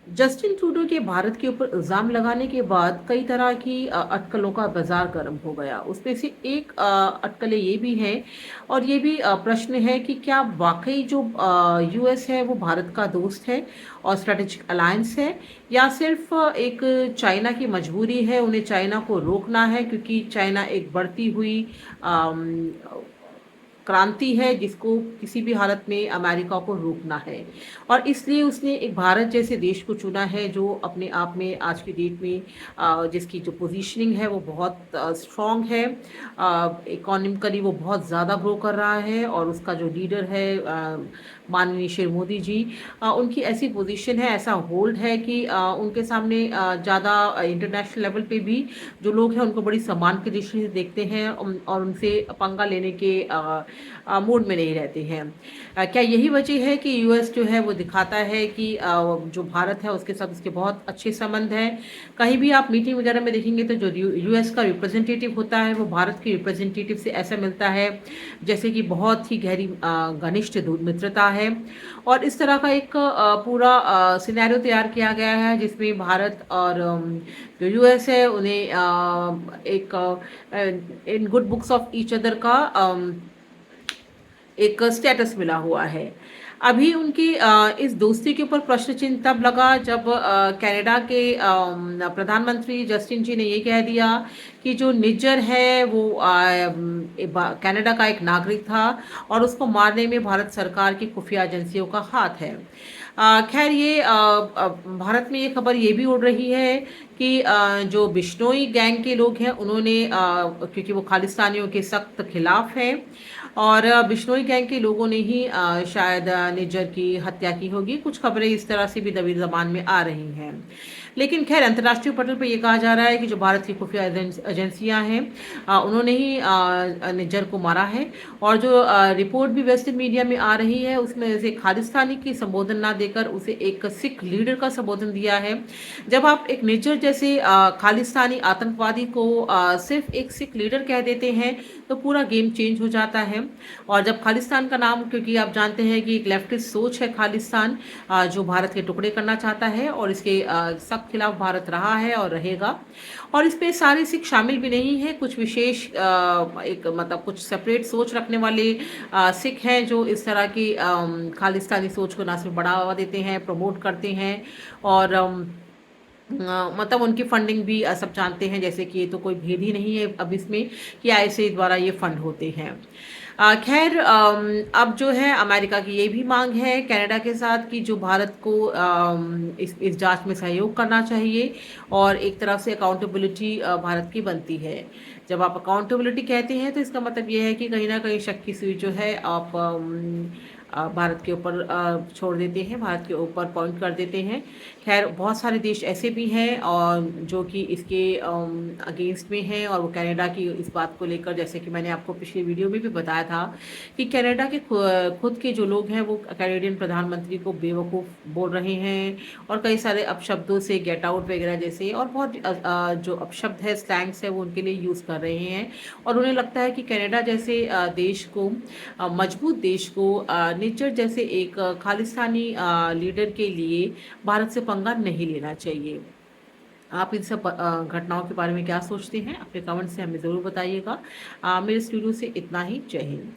Justin Trudeau के भारत के ऊपर इल्ज़ाम लगाने के बाद कई तरह की अटकलों का बाजार गर्म हो गया। उसमें से एक अटकलें ये भी हैं और ये भी प्रश्न है कि क्या वाकई जो यूएस है वो भारत का दोस्त है और स्ट्रेटेजिक अलायंस है, या सिर्फ एक चाइना की मजबूरी है, उन्हें चाइना को रोकना है क्योंकि चाइना एक बढ़ती हुई अम, क्रांति है जिसको किसी भी हालत में अमेरिका को रोकना है। और इसलिए उसने एक भारत जैसे देश को चुना है जो अपने आप में आज की डेट में जिसकी जो पोजीशनिंग है वो बहुत स्ट्रॉन्ग है। इकोनॉमिकली वो बहुत ज़्यादा ग्रो कर रहा है और उसका जो लीडर है माननीय श्री मोदी जी, उनकी ऐसी पोजीशन है, ऐसा होल्ड है कि उनके सामने ज़्यादा इंटरनेशनल लेवल पे भी जो लोग हैं उनको बड़ी सम्मान की दृष्टि से देखते हैं और उनसे पंगा लेने के मूड में नहीं रहते हैं। क्या यही वजह है कि यूएस जो है वो दिखाता है कि जो भारत है उसके साथ उसके बहुत अच्छे संबंध हैं। कहीं भी आप मीटिंग वगैरह में देखेंगे तो जो यूएस का रिप्रेजेंटेटिव होता है वो भारत के रिप्रेजेंटेटिव से ऐसा मिलता है जैसे कि बहुत ही गहरी घनिष्ठ मित्रता है। और इस तरह का एक पूरा सिनेरियो तैयार किया गया है जिसमें भारत और जो यूएस है उन्हें एक in good books of each other का एक स्टेटस मिला हुआ है। अभी उनकी इस दोस्ती के ऊपर प्रश्न चिन्ह तब लगा जब कनाडा के प्रधानमंत्री जस्टिन जी ने ये कह दिया कि जो निज्जर है वो कनाडा का एक नागरिक था और उसको मारने में भारत सरकार की खुफिया एजेंसियों का हाथ है। खैर ये भारत में ये खबर ये भी उड़ रही है कि जो बिश्नोई गैंग के लोग हैं उन्होंने क्योंकि वो खालिस्तानियों के सख्त खिलाफ हैं और बिश्नोई गैंग के लोगों ने ही शायद निज्जर की हत्या की होगी। कुछ खबरें इस तरह से भी दबी ज़बान में आ रही हैं। लेकिन खैर अंतर्राष्ट्रीय पटल पर यह कहा जा रहा है कि जो भारत की खुफिया एजेंसियां हैं उन्होंने ही निज्जर को मारा है। और जो रिपोर्ट भी वेस्टर्न मीडिया में आ रही है उसमें उसे खालिस्तानी की संबोधन ना देकर उसे एक सिख लीडर का संबोधन दिया है। जब आप एक निज्जर जैसे खालिस्तानी आतंकवादी को सिर्फ एक सिख लीडर कह देते हैं तो पूरा गेम चेंज हो जाता है। और जब खालिस्तान का नाम, क्योंकि आप जानते हैं कि एक लेफ्टिस्ट सोच है खालिस्तान जो भारत के टुकड़े करना चाहता है और इसके सख्त खिलाफ भारत रहा है और रहेगा। और इस पे सारे सिख शामिल भी नहीं है, कुछ विशेष एक मतलब कुछ सेपरेट सोच रखने वाले सिख हैं जो इस तरह की खालिस्तानी सोच को ना सिर्फ बढ़ावा देते हैं, प्रमोट करते हैं और मतलब उनकी फंडिंग भी सब जानते हैं, जैसे कि ये तो कोई भेद ही नहीं है अब इसमें कि आईएसआई द्वारा ये फंड होते हैं। खैर अब जो है अमेरिका की ये भी मांग है कनाडा के साथ कि जो भारत को इस जांच में सहयोग करना चाहिए और एक तरफ से अकाउंटेबिलिटी भारत की बनती है। जब आप अकाउंटेबिलिटी कहते हैं तो इसका मतलब ये है कि कहीं ना कहीं शक की सुई जो है आप भारत के ऊपर छोड़ देते हैं, भारत के ऊपर पॉइंट कर देते हैं। खैर बहुत सारे देश ऐसे भी हैं और जो कि इसके अगेंस्ट में हैं और वो कनाडा की इस बात को लेकर, जैसे कि मैंने आपको पिछले वीडियो में भी बताया था कि कनाडा के खुद के जो लोग हैं वो कैनेडियन प्रधानमंत्री को बेवकूफ़ बोल रहे हैं और कई सारे अपशब्दों से गेट आउट वगैरह जैसे और बहुत जो अपशब्द है, स्लैंग्स है, वो उनके लिए यूज़ कर रहे हैं। और उन्हें लगता है कि कनाडा जैसे देश को, मजबूत देश को निज्जर जैसे एक खालिस्तानी लीडर के लिए भारत से पंगा नहीं लेना चाहिए। आप इन सब घटनाओं के बारे में क्या सोचते हैं? अपने कमेंट से हमें ज़रूर बताइएगा। मेरे स्टूडियो से इतना ही। जय हिंद।